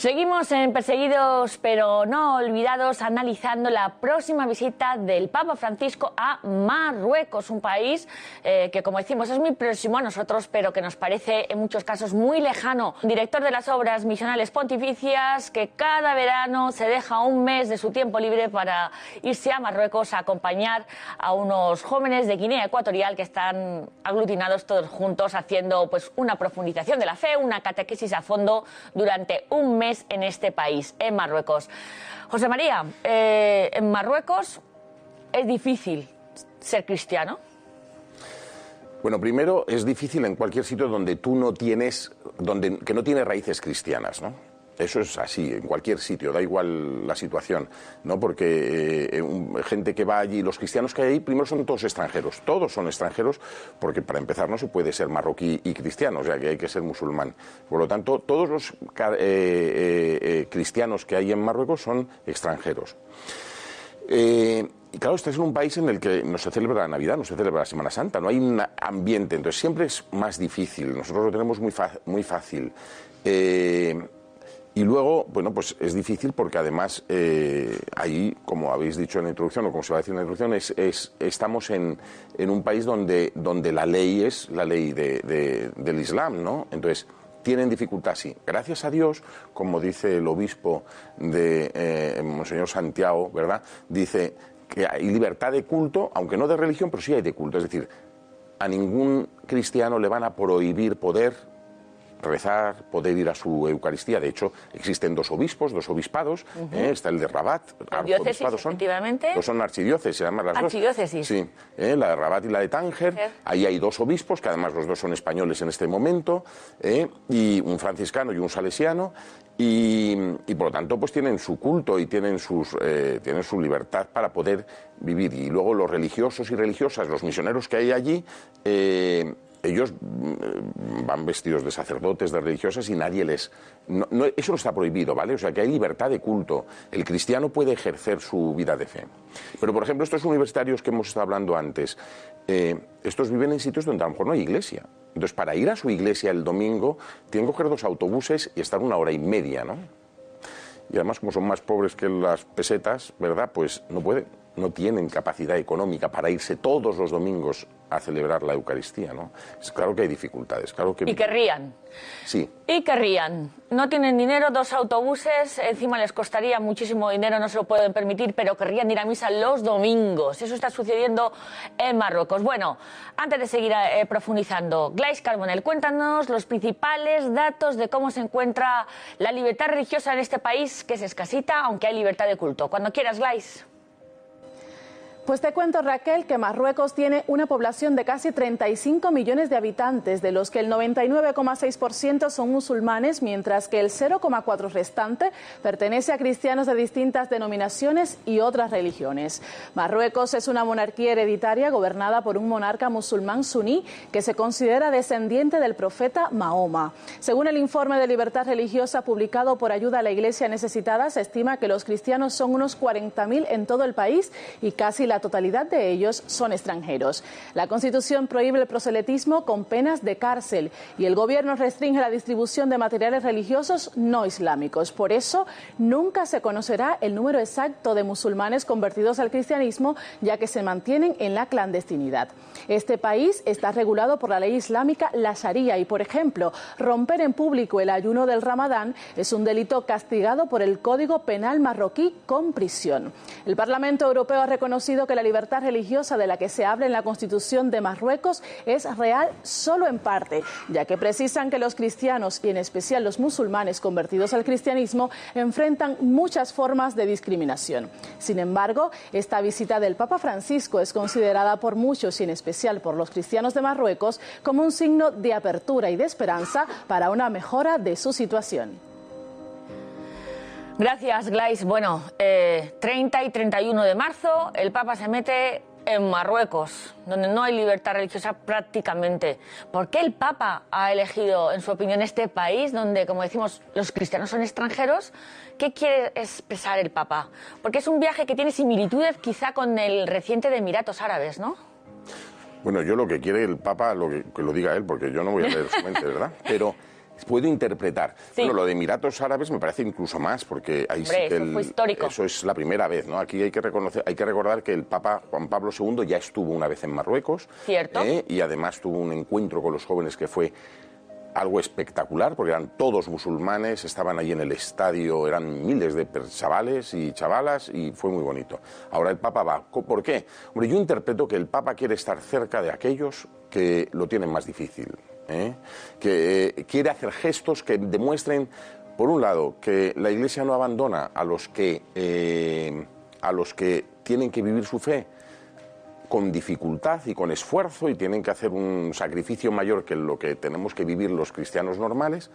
Seguimos en Perseguidos pero no olvidados, analizando la próxima visita del Papa Francisco a Marruecos, un país que, como decimos, es muy próximo a nosotros, pero que nos parece en muchos casos muy lejano. Director de las obras misionales pontificias, que cada verano se deja un mes de su tiempo libre para irse a Marruecos a acompañar a unos jóvenes de Guinea Ecuatorial que están aglutinados todos juntos haciendo pues una profundización de la fe, una catequesis a fondo durante un mes en este país, en Marruecos. José María, en Marruecos es difícil ser cristiano. Bueno, primero es difícil en cualquier sitio donde tú no tienes, que no tiene raíces cristianas, ¿no? Eso es así, en cualquier sitio, da igual la situación, ¿no? Porque gente que va allí, los cristianos que hay ahí, primero son todos son extranjeros, porque para empezar no se puede ser marroquí y cristiano, o sea que hay que ser musulmán. Por lo tanto, todos los cristianos que hay en Marruecos son extranjeros. Y claro, este es un país en el que no se celebra la Navidad, no se celebra la Semana Santa, no hay un ambiente, entonces siempre es más difícil, nosotros lo tenemos muy fácil. Y luego, bueno, pues es difícil porque además ahí, como habéis dicho en la introducción, o como se va a decir en la introducción, estamos en un país donde la ley es la ley del Islam, ¿no? Entonces, tienen dificultad, sí. Gracias a Dios, como dice el obispo de Monseñor Santiago, ¿verdad? Dice que hay libertad de culto, aunque no de religión, pero sí hay de culto. Es decir, a ningún cristiano le van a prohibir poder rezar, poder ir a su Eucaristía. De hecho, existen dos obispados, está el de Rabat. Diócesis, efectivamente. Son archidiócesis, además las archidiócesis. Sí, la de Rabat y la de Tánger. Ahí hay dos obispos, que además los dos son españoles en este momento, y un franciscano y un salesiano, y por lo tanto pues tienen su culto y tienen su libertad para poder vivir. Y luego los religiosos y religiosas, los misioneros que hay allí, ellos van vestidos de sacerdotes, de religiosas, y nadie les... eso no está prohibido, ¿vale? O sea, que hay libertad de culto. El cristiano puede ejercer su vida de fe. Pero, por ejemplo, estos universitarios que hemos estado hablando antes, estos viven en sitios donde a lo mejor no hay iglesia. Entonces, para ir a su iglesia el domingo, tienen que coger 2 autobuses y estar 1 hora y media, ¿no? Y además, como son más pobres que las pesetas, ¿verdad? Pues no pueden. No tienen capacidad económica para irse todos los domingos a celebrar la Eucaristía, ¿no? Es claro que hay dificultades, claro que... Y querrían. Sí. Y querrían. No tienen dinero, 2 autobuses, encima les costaría muchísimo dinero, no se lo pueden permitir, pero querrían ir a misa los domingos. Eso está sucediendo en Marruecos. Bueno, antes de seguir profundizando, Glais Carbonell, cuéntanos los principales datos de cómo se encuentra la libertad religiosa en este país, que es escasita, aunque hay libertad de culto. Cuando quieras, Glais. Pues te cuento, Raquel, que Marruecos tiene una población de casi 35 millones de habitantes, de los que el 99,6% son musulmanes, mientras que el 0,4% restante pertenece a cristianos de distintas denominaciones y otras religiones. Marruecos es una monarquía hereditaria gobernada por un monarca musulmán suní que se considera descendiente del profeta Mahoma. Según el informe de libertad religiosa publicado por Ayuda a la Iglesia Necesitada, se estima que los cristianos son unos 40.000 en todo el país y casi la totalidad de ellos son extranjeros. La Constitución prohíbe el proselitismo con penas de cárcel y el gobierno restringe la distribución de materiales religiosos no islámicos. Por eso, nunca se conocerá el número exacto de musulmanes convertidos al cristianismo, ya que se mantienen en la clandestinidad. Este país está regulado por la ley islámica, la Sharia, y, por ejemplo, romper en público el ayuno del Ramadán es un delito castigado por el Código Penal marroquí con prisión. El Parlamento Europeo ha reconocido que la libertad religiosa de la que se habla en la Constitución de Marruecos es real solo en parte, ya que precisan que los cristianos, y en especial los musulmanes convertidos al cristianismo, enfrentan muchas formas de discriminación. Sin embargo, esta visita del Papa Francisco es considerada por muchos, y en especial por los cristianos de Marruecos, como un signo de apertura y de esperanza para una mejora de su situación. Gracias, Glais. Bueno, 30 y 31 de marzo el Papa se mete en Marruecos, donde no hay libertad religiosa prácticamente. ¿Por qué el Papa ha elegido, en su opinión, este país donde, como decimos, los cristianos son extranjeros? ¿Qué quiere expresar el Papa? Porque es un viaje que tiene similitudes quizá con el reciente de Emiratos Árabes, ¿no? Bueno, yo lo que quiere el Papa, que lo diga él, porque yo no voy a leer su mente, ¿verdad? Pero puedo interpretar. Sí. Bueno, lo de Emiratos Árabes me parece incluso más, porque ahí Hombre, sí que eso fue histórico. eso es la primera vez, ¿no? Aquí hay que recordar que el Papa Juan Pablo II ya estuvo una vez en Marruecos. Cierto. Y además tuvo un encuentro con los jóvenes que fue algo espectacular, porque eran todos musulmanes, estaban ahí en el estadio, eran miles de chavales y chavalas, y fue muy bonito. Ahora el Papa va. ¿Por qué? Hombre, yo interpreto que el Papa quiere estar cerca de aquellos que lo tienen más difícil, que quiere hacer gestos que demuestren, por un lado, que la Iglesia no abandona a los que tienen que vivir su fe con dificultad y con esfuerzo, y tienen que hacer un sacrificio mayor que lo que tenemos que vivir los cristianos normales,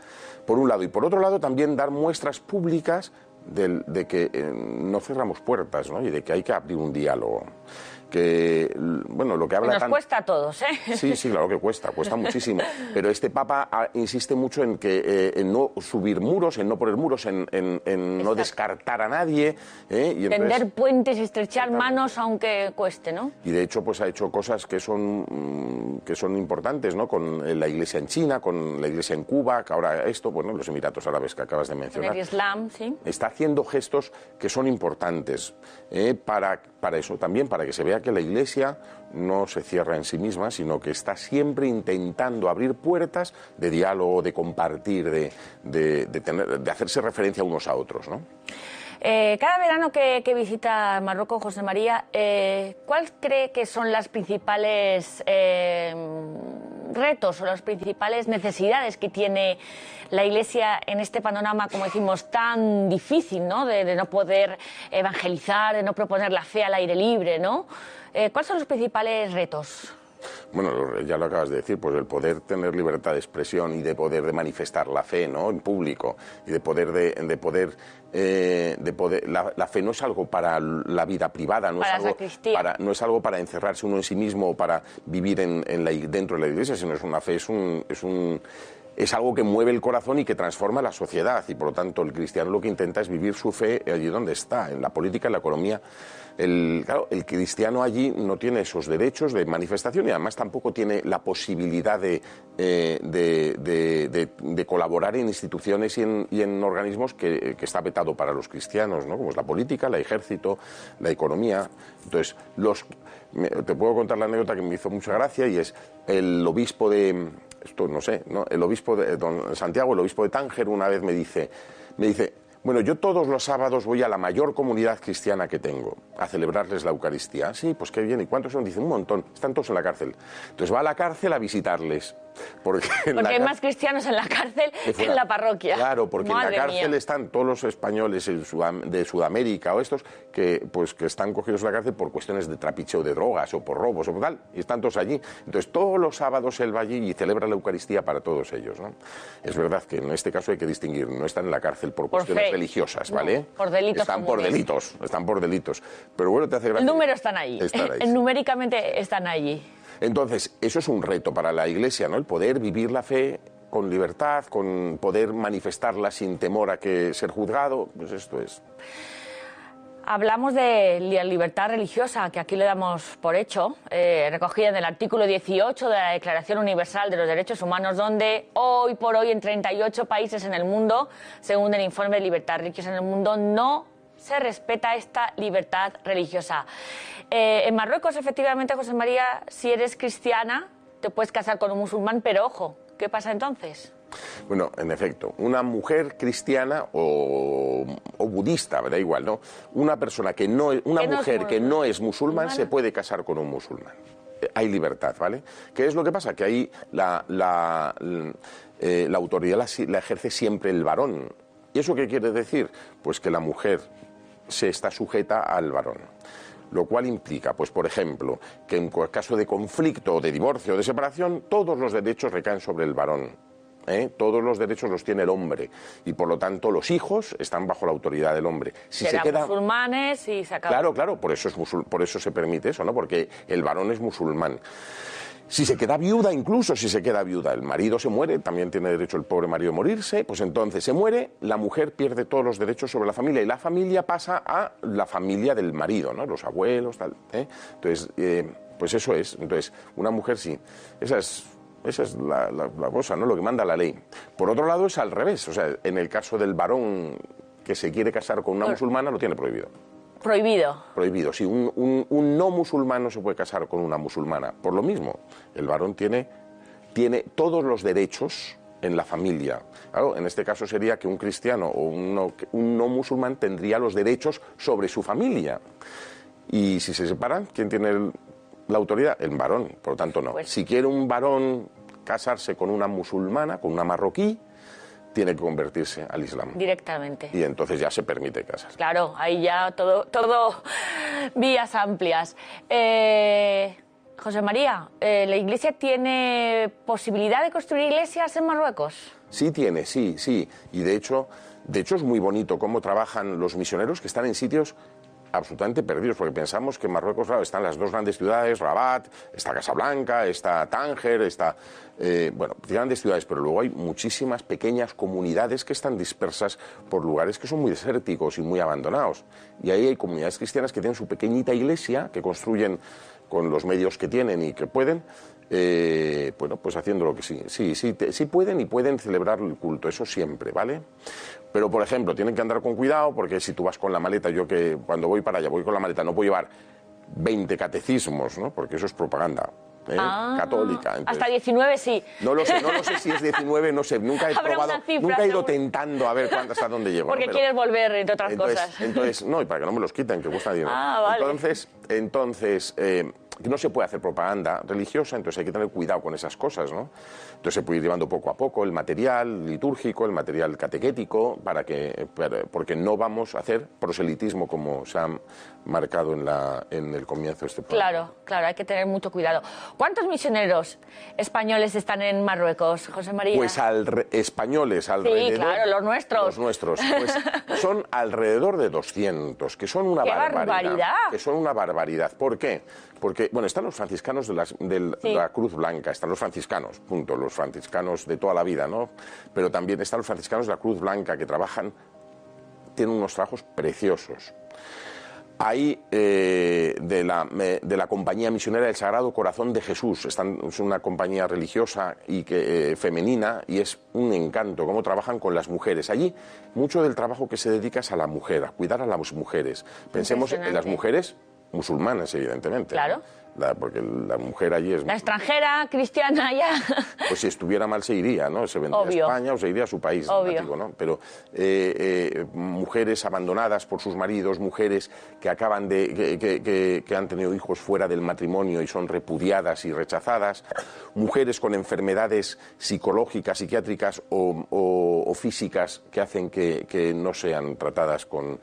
por un lado. Y por otro lado también dar muestras públicas de que no cerramos puertas, ¿no? Y de que hay que abrir un diálogo. Que, bueno, lo que habla Nos cuesta a todos, ¿eh? Sí, sí, claro que cuesta muchísimo. Pero este Papa insiste mucho en que en no subir muros, en no poner muros, en no descartar a nadie. Y tender entonces, puentes, estrechar manos, aunque cueste, ¿no? y de hecho, pues ha hecho cosas que son importantes, ¿no? Con la Iglesia en China, con la Iglesia en Cuba, que ahora esto, bueno, los Emiratos Árabes que acabas de mencionar. En el Islam, sí. Está haciendo gestos que son importantes para eso, también para que se vea que la Iglesia no se cierra en sí misma, sino que está siempre intentando abrir puertas de diálogo, de compartir, de hacerse referencia unos a otros, ¿no? Cada verano que visita Marruecos, José María, ¿cuál cree que son las principales retos o las principales necesidades que tiene la Iglesia en este panorama, como decimos, tan difícil, ¿no? De no poder evangelizar, de no proponer la fe al aire libre, ¿no? ¿Cuáles son los principales retos? Bueno, ya lo acabas de decir, pues el poder tener libertad de expresión y de poder de manifestar la fe, ¿no? En público, y la fe no es algo para la vida privada, no es algo para encerrarse uno en sí mismo o para vivir dentro de la Iglesia, sino es una fe, es algo que mueve el corazón y que transforma la sociedad, y por lo tanto el cristiano lo que intenta es vivir su fe allí donde está, en la política, en la economía. Claro, el cristiano allí no tiene esos derechos de manifestación y además tampoco tiene la posibilidad de colaborar en instituciones y en organismos que está vetado para los cristianos, ¿no? Como es la política, el ejército, la economía. Entonces, te puedo contar la anécdota que me hizo mucha gracia, y es el obispo de... Esto no sé, ¿no? El obispo de don Santiago, el obispo de Tánger, una vez me dice, bueno, yo todos los sábados voy a la mayor comunidad cristiana que tengo a celebrarles la Eucaristía. Sí, pues qué bien. ¿Y cuántos son? Dice, un montón. Están todos en la cárcel. Entonces va a la cárcel a visitarles. Porque hay más cristianos en la cárcel que en la parroquia. Claro, porque Madre en la cárcel mía. están todos los españoles de Sudamérica o estos que están cogidos en la cárcel por cuestiones de trapicheo de drogas o por robos o por tal, y están todos allí. Entonces todos los sábados él va allí y celebra la Eucaristía para todos ellos, ¿no? Es verdad que en este caso hay que distinguir, no están en la cárcel por cuestiones religiosas, ¿vale? No, por delitos. Están por delitos. Pero bueno, te hace gracia. El número están ahí. Numéricamente están allí. Entonces, eso es un reto para la Iglesia, ¿no? El poder vivir la fe con libertad, con poder manifestarla sin temor a que ser juzgado, pues esto es. Hablamos de la libertad religiosa, que aquí le damos por hecho, recogida en el artículo 18 de la Declaración Universal de los Derechos Humanos, donde hoy por hoy en 38 países en el mundo, según el informe de libertad religiosa en el mundo, no se respeta esta libertad religiosa. En Marruecos, efectivamente, José María, si eres cristiana, te puedes casar con un musulmán, pero ojo, ¿qué pasa entonces? Bueno, en efecto, una mujer cristiana o budista, da igual, ¿no? Una persona que no es, una mujer que no es musulmán se puede casar con un musulmán. Hay libertad, ¿vale? ¿Qué es lo que pasa? Que ahí la autoridad la ejerce siempre el varón. ¿Y eso qué quiere decir? Pues que la mujer se está sujeta al varón. Lo cual implica, pues por ejemplo, que en caso de conflicto, de divorcio o de separación, todos los derechos recaen sobre el varón. Todos los derechos los tiene el hombre y por lo tanto los hijos están bajo la autoridad del hombre. Si serán musulmanes y se acaba. Claro, por eso se permite eso, ¿no? Porque el varón es musulmán. Si se queda viuda, incluso si se queda viuda, el marido se muere, también tiene derecho el pobre marido a morirse, pues entonces se muere, la mujer pierde todos los derechos sobre la familia y la familia pasa a la familia del marido, ¿no? Los abuelos, tal. Entonces, pues eso es. Entonces, una mujer sí. Esa es Esa es la cosa, ¿no? Lo que manda la ley. Por otro lado, es al revés. O sea, en el caso del varón que se quiere casar con una musulmana, lo tiene prohibido. Prohibido. Prohibido, sí. Un no musulmán no se puede casar con una musulmana. Por lo mismo, el varón tiene todos los derechos en la familia. Claro, en este caso sería que un cristiano o un no musulmán tendría los derechos sobre su familia. Y si se separan, ¿quién tiene la autoridad? El varón, por lo tanto no. Pues... Si quiere un varón casarse con una musulmana, con una marroquí, tiene que convertirse al Islam. Directamente. Y entonces ya se permite casarse. Claro, ahí ya todo vías amplias. José María, ¿la Iglesia tiene posibilidad de construir iglesias en Marruecos? Sí tiene, sí. Y de hecho es muy bonito cómo trabajan los misioneros que están en sitios absolutamente perdidos, porque pensamos que en Marruecos, claro, están las dos grandes ciudades, Rabat, está Casablanca, está Tánger, está... grandes ciudades, pero luego hay muchísimas pequeñas comunidades que están dispersas por lugares que son muy desérticos y muy abandonados. Y ahí hay comunidades cristianas que tienen su pequeñita iglesia, que construyen con los medios que tienen y que pueden, pues haciendo lo que sí pueden y pueden celebrar el culto, eso siempre, ¿vale? Pero, por ejemplo, tienen que andar con cuidado, porque si tú vas con la maleta, yo que cuando voy para allá voy con la maleta, no puedo llevar 20 catecismos, ¿no? Porque eso es propaganda católica. Entonces, hasta 19 sí. No lo sé si es 19, no sé, nunca he probado, nunca he ido tentando a ver hasta dónde llego. Porque ¿no? quieres volver, entre otras cosas. Entonces, no, y para que no me los quiten, que cuesta dinero. Vale. Entonces no se puede hacer propaganda religiosa, entonces hay que tener cuidado con esas cosas, ¿no? Entonces se puede ir llevando poco a poco el material litúrgico, el material catequético, porque no vamos a hacer proselitismo como se ha marcado en el comienzo de este programa. Claro, hay que tener mucho cuidado. ¿Cuántos misioneros españoles están en Marruecos, José María? Pues españoles alrededor... Sí, claro, los nuestros. Los nuestros, pues son alrededor de 200, que son una barbaridad. Que son una barbaridad. ¿Por qué? Porque, bueno, están los franciscanos de la Cruz Blanca, están los franciscanos, punto, los franciscanos de toda la vida, ¿no? Pero también están los franciscanos de la Cruz Blanca que trabajan, tienen unos trabajos preciosos. Hay de la Compañía Misionera del Sagrado Corazón de Jesús, es una compañía religiosa y femenina, y es un encanto cómo trabajan con las mujeres. Allí mucho del trabajo que se dedica es a la mujer, a cuidar a las mujeres. Pensemos en las mujeres musulmanas, evidentemente. Claro. Porque la mujer allí es... La extranjera, cristiana, ya... Pues si estuviera mal se iría, ¿no? Se vendría a España o se iría a su país nativo, ¿no? Pero mujeres abandonadas por sus maridos, mujeres que acaban que han tenido hijos fuera del matrimonio y son repudiadas y rechazadas, mujeres con enfermedades psicológicas, psiquiátricas o físicas que hacen que no sean tratadas con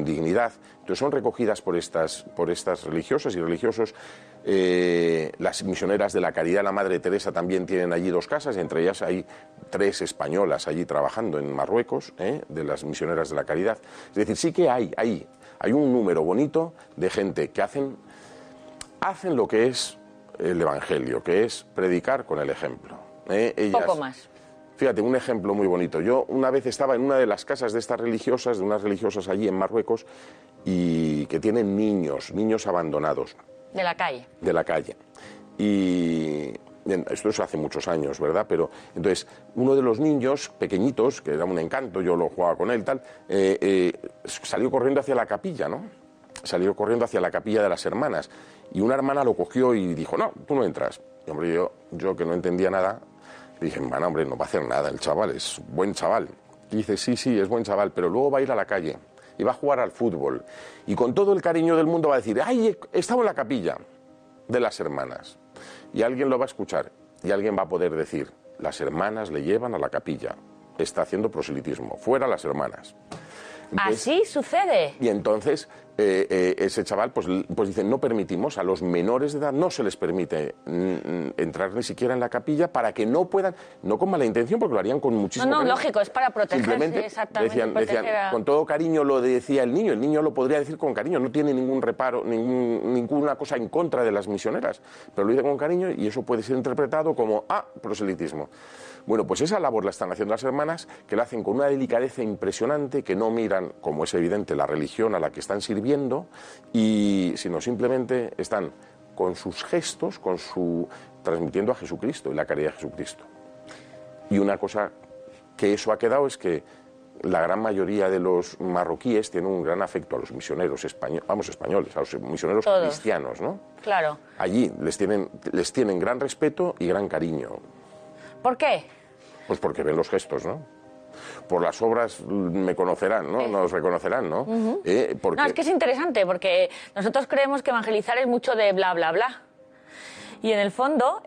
dignidad. Entonces son recogidas por estas religiosas y religiosos. Las misioneras de la Caridad, la Madre Teresa, también tienen allí 2 casas, y entre ellas hay 3 españolas allí trabajando en Marruecos, de las misioneras de la Caridad. Es decir, sí que hay un número bonito de gente que hacen lo que es el Evangelio, que es predicar con el ejemplo. Poco más. Fíjate, un ejemplo muy bonito. Yo una vez estaba en una de las casas de estas religiosas, de unas religiosas allí en Marruecos, y que tienen niños abandonados. De la calle. De la calle. Y esto es hace muchos años, ¿verdad? Pero entonces, uno de los niños pequeñitos, que era un encanto, yo lo jugaba con él, salió corriendo hacia la capilla, ¿no? Salió corriendo hacia la capilla de las hermanas. Y una hermana lo cogió y dijo, no, tú no entras. Y hombre, yo que no entendía nada, dije, bueno, hombre, no va a hacer nada el chaval, es buen chaval. Y dice, sí, es buen chaval, pero luego va a ir a la calle y va a jugar al fútbol. Y con todo el cariño del mundo va a decir, ¡ay, estaba en la capilla de las hermanas! Y alguien lo va a escuchar y alguien va a poder decir, las hermanas le llevan a la capilla, está haciendo proselitismo, fuera las hermanas. Entonces, ¿así sucede? Y entonces ese chaval pues dice, no permitimos, a los menores de edad no se les permite entrar ni siquiera en la capilla para que no puedan, no con mala intención, porque lo harían con muchísimo cariño. Lógico, es para protegerse, exactamente. Decían, con todo cariño lo decía el niño lo podría decir con cariño, no tiene ningún reparo, ninguna cosa en contra de las misioneras, pero lo dice con cariño y eso puede ser interpretado como, proselitismo. Bueno, pues esa labor la están haciendo las hermanas, que la hacen con una delicadeza impresionante, que no miran, como es evidente, la religión a la que están sirviendo, sino simplemente están con sus gestos, transmitiendo a Jesucristo y la caridad de Jesucristo. Y una cosa que eso ha quedado es que la gran mayoría de los marroquíes tienen un gran afecto a los misioneros españoles, a los misioneros cristianos, ¿no? Claro. Allí les tienen gran respeto y gran cariño. ¿Por qué? Pues porque ven los gestos, ¿no? Por las obras me conocerán, ¿no? Nos reconocerán, ¿no? Porque... No, es que es interesante, porque nosotros creemos que evangelizar es mucho de bla, bla, bla. Y en el fondo,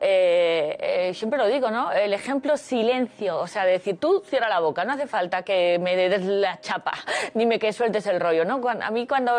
siempre lo digo, ¿no? El ejemplo silencio, o sea, decir, tú cierra la boca, no hace falta que me des la chapa, ni que sueltes el rollo, ¿no? A mí cuando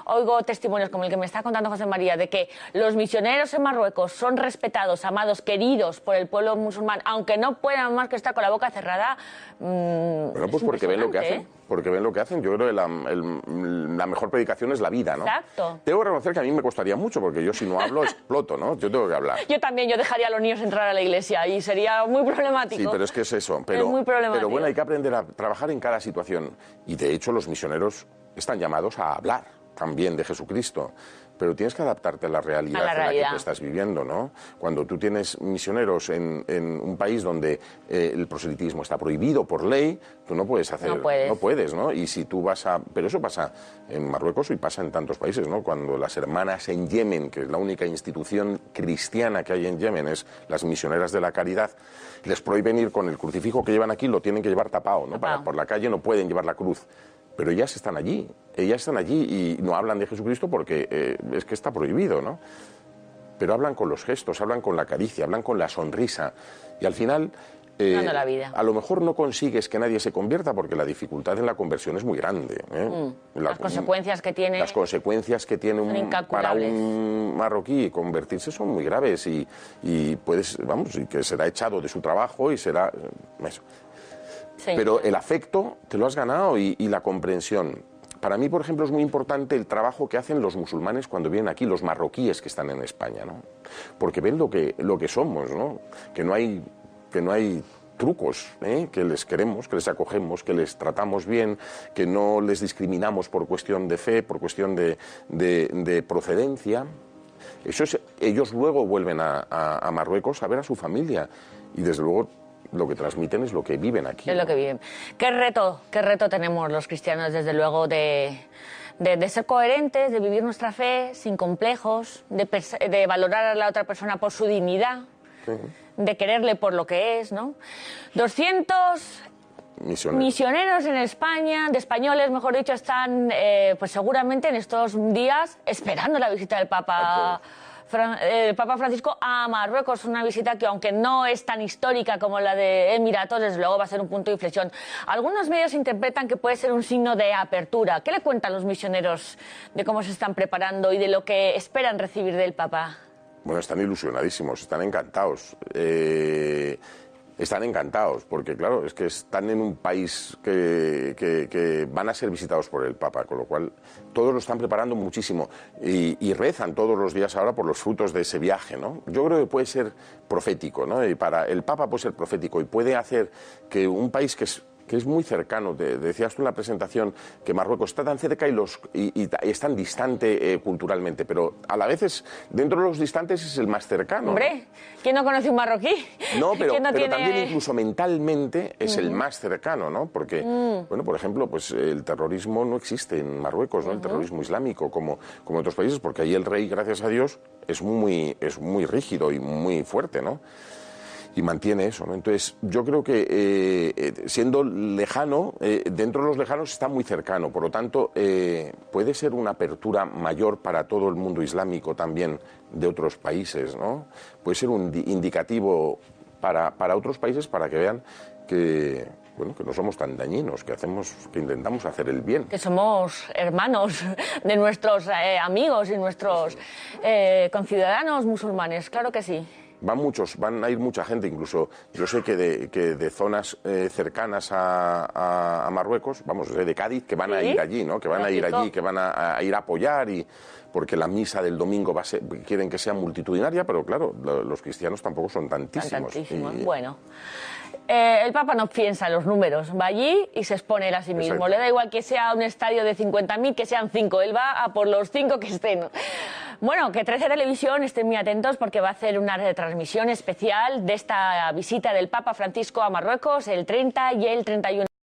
oigo testimonios como el que me está contando José María, de que los misioneros en Marruecos son respetados, amados, queridos por el pueblo musulmán, aunque no puedan más que estar con la boca cerrada, bueno, pues porque ven lo que hacen. Porque ven lo que hacen. Yo creo que la mejor predicación es la vida, ¿no? Exacto. Tengo que reconocer que a mí me costaría mucho, porque yo si no hablo exploto, ¿no? Yo tengo que hablar. Yo también, yo dejaría a los niños entrar a la iglesia y sería muy problemático. Sí, pero es que es eso. Es muy problemático. Pero bueno, hay que aprender a trabajar en cada situación. Y de hecho los misioneros están llamados a hablar también de Jesucristo. Pero tienes que adaptarte a la realidad en la que tú estás viviendo, ¿no? Cuando tú tienes misioneros en un país donde el proselitismo está prohibido por ley, tú no puedes hacer... No puedes, ¿no? Y si tú vas a... Pero eso pasa en Marruecos y pasa en tantos países, ¿no? Cuando las hermanas en Yemen, que es la única institución cristiana que hay en Yemen, es las misioneras de la caridad, les prohíben ir con el crucifijo que llevan aquí, lo tienen que llevar tapado, ¿no? Por la calle no pueden llevar la cruz. Pero ellas están allí y no hablan de Jesucristo porque es que está prohibido, ¿no? Pero hablan con los gestos, hablan con la caricia, hablan con la sonrisa y al final la vida. A lo mejor no consigues que nadie se convierta porque la dificultad en la conversión es muy grande. Las consecuencias que tiene... Las consecuencias que tiene para un marroquí convertirse son muy graves y puedes, y que será echado de su trabajo y será... eso. Sí. Pero el afecto te lo has ganado y la comprensión. Para mí, por ejemplo, es muy importante el trabajo que hacen los musulmanes cuando vienen aquí, los marroquíes que están en España, ¿no? Porque ven lo que somos, ¿no? Que no hay trucos, que les queremos, que les acogemos, que les tratamos bien, que no les discriminamos por cuestión de fe, por cuestión de procedencia. Ellos luego vuelven a Marruecos a ver a su familia y desde luego lo que transmiten es lo que viven aquí. Es lo que viven. Qué reto tenemos los cristianos, desde luego, de ser coherentes, de vivir nuestra fe sin complejos, de valorar a la otra persona por su dignidad, de quererle por lo que es, ¿no? 200 misioneros en España, de españoles, mejor dicho, están pues seguramente en estos días esperando la visita del Papa. El Papa Francisco a Marruecos, una visita que, aunque no es tan histórica como la de Emiratos, desde luego va a ser un punto de inflexión. Algunos medios interpretan que puede ser un signo de apertura. ¿Qué le cuentan los misioneros de cómo se están preparando y de lo que esperan recibir del Papa? Bueno, están ilusionadísimos, están encantados. Están encantados, porque claro, es que están en un país que van a ser visitados por el Papa, con lo cual todos lo están preparando muchísimo y rezan todos los días ahora por los frutos de ese viaje, ¿no? Yo creo que puede ser profético, ¿no? Y para el Papa puede ser profético y puede hacer que un país que es muy cercano, decías tú en la presentación que Marruecos está tan cerca y es tan distante culturalmente, pero a la vez dentro de los distantes es el más cercano. Hombre, ¿quién no conoce un marroquí? No, pero también incluso mentalmente es el más cercano, ¿no? Porque, bueno, por ejemplo, pues el terrorismo no existe en Marruecos, ¿no? El terrorismo islámico como en otros países, porque ahí el rey, gracias a Dios, es muy rígido y muy fuerte, ¿no? Y mantiene eso, ¿no? Entonces, yo creo que siendo lejano, dentro de los lejanos está muy cercano, por lo tanto, puede ser una apertura mayor para todo el mundo islámico también de otros países, ¿no? Puede ser un indicativo para otros países para que vean que, bueno, que no somos tan dañinos, que intentamos hacer el bien. Que somos hermanos de nuestros amigos y nuestros conciudadanos musulmanes, claro que sí. Van a ir mucha gente, incluso yo sé que de zonas cercanas a Marruecos, vamos, de Cádiz, que van a ir allí, ¿no? Que van a ir allí, que van a ir a apoyar porque la misa del domingo quieren que sea multitudinaria, pero claro, los cristianos tampoco son tantísimos. Bueno. El Papa no piensa en los números, va allí y se expone él a sí mismo. Le da igual que sea un estadio de 50.000, que sean 5, él va a por los 5 que estén. Bueno, que 13 Televisión estén muy atentos porque va a hacer una retransmisión especial de esta visita del Papa Francisco a Marruecos el 30 y el 31.